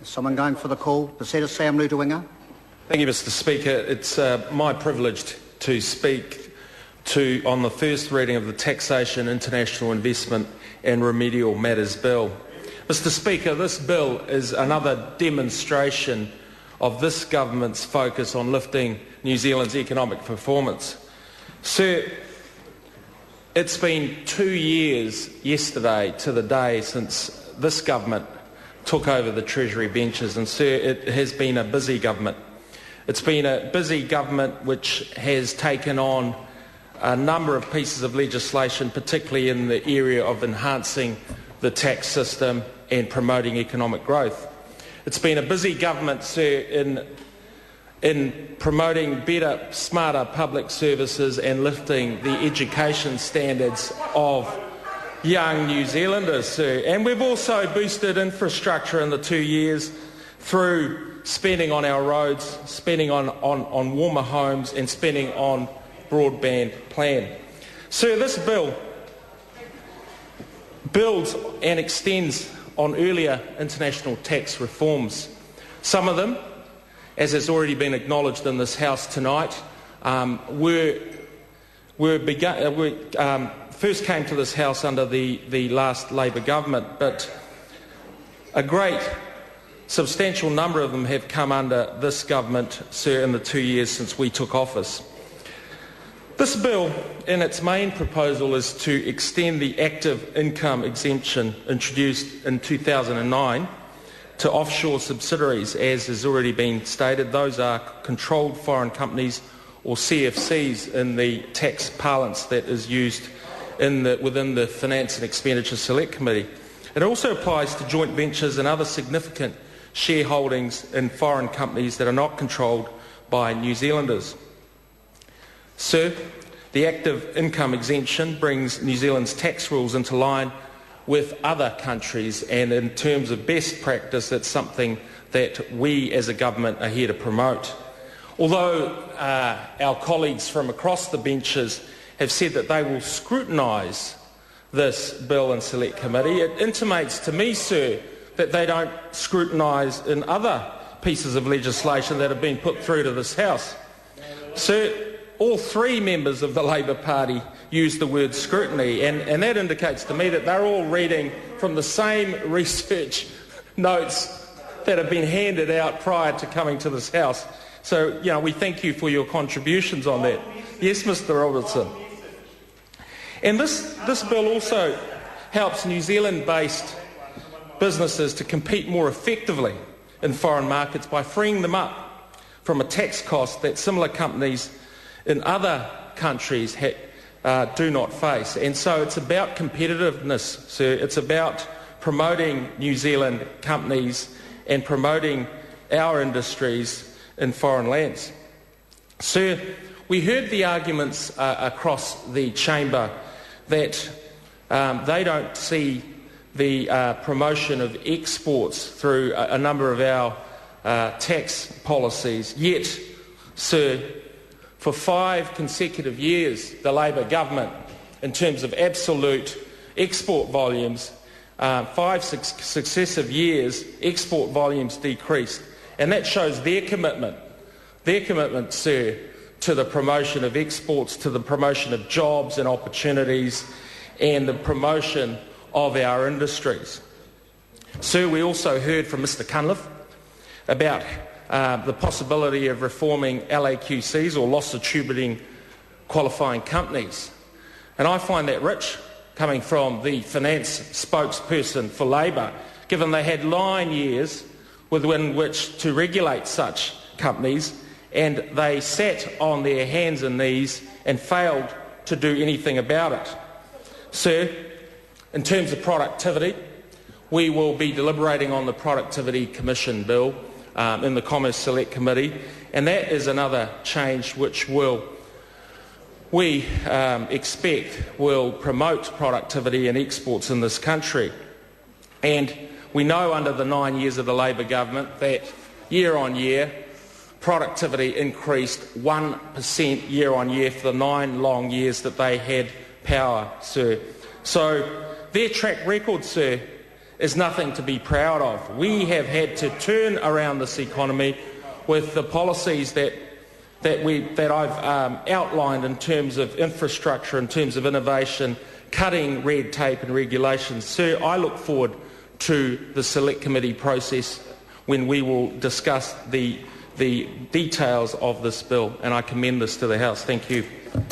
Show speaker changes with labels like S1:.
S1: Someone going for the call? The senator, Sam Lotu-Iiga.
S2: Thank you, Mr Speaker. It's my privilege to speak on the first reading of the Taxation, International Investment and Remedial Matters Bill. Mr Speaker, this bill is another demonstration of this government's focus on lifting New Zealand's economic performance. Sir, it's been 2 years yesterday to the day since this government took over the Treasury benches, and sir, it has been a busy government. It's been a busy government which has taken on a number of pieces of legislation, particularly in the area of enhancing the tax system and promoting economic growth. It's been a busy government, sir, in promoting better, smarter public services and lifting the education standards of young New Zealanders, sir. And we've also boosted infrastructure in the 2 years through spending on our roads, spending on warmer homes and spending on broadband plan. Sir, this bill builds and extends on earlier international tax reforms. Some of them, as has already been acknowledged in this House tonight, first came to this House under the last Labor government, but a great substantial number of them have come under this government, sir, in the 2 years since we took office. This bill, in its main proposal, is to extend the active income exemption introduced in 2009 to offshore subsidiaries, as has already been stated. Those are controlled foreign companies, or CFCs in the tax parlance that is used within the Finance and Expenditure Select Committee. It also applies to joint ventures and other significant shareholdings in foreign companies that are not controlled by New Zealanders. Sir, the active income exemption brings New Zealand's tax rules into line with other countries, and in terms of best practice, it's something that we as a government are here to promote. Although our colleagues from across the benches have said that they will scrutinise this bill in Select Committee, it intimates to me, sir, that they don't scrutinise in other pieces of legislation that have been put through to this House. Sir, all three members of the Labor Party use the word scrutiny, and that indicates to me that they're all reading from the same research notes that have been handed out prior to coming to this House. So, we thank you for your contributions on that. Yes, Mr Robertson. And this bill also helps New Zealand-based businesses to compete more effectively in foreign markets by freeing them up from a tax cost that similar companies in other countries do not face. And so it's about competitiveness, sir. It's about promoting New Zealand companies and promoting our industries in foreign lands. Sir, we heard the arguments across the chamber that they don't see the promotion of exports through a number of our tax policies. Yet, sir, for 5 consecutive years, the Labor government, in terms of absolute export volumes, 5 successive years, export volumes decreased. And that shows their commitment, sir, to the promotion of exports, to the promotion of jobs and opportunities, and the promotion of our industries. Sir, we also heard from Mr Cunliffe about the possibility of reforming LAQCs, or loss attributing qualifying companies. And I find that rich, coming from the finance spokesperson for Labor, given they had 9 years within which to regulate such companies, and they sat on their hands and knees and failed to do anything about it. Sir, in terms of productivity, we will be deliberating on the Productivity Commission Bill in the Commerce Select Committee, and that is another change which we expect will promote productivity and exports in this country. And we know under the 9 years of the Labor government that year on year productivity increased 1% year on year for the 9 long years that they had power, sir. So their track record, sir, is nothing to be proud of. We have had to turn around this economy with the policies that I've outlined in terms of infrastructure, in terms of innovation, cutting red tape and regulations. Sir, I look forward to the Select Committee process when we will discuss the details of this bill, and I commend this to the House. Thank you.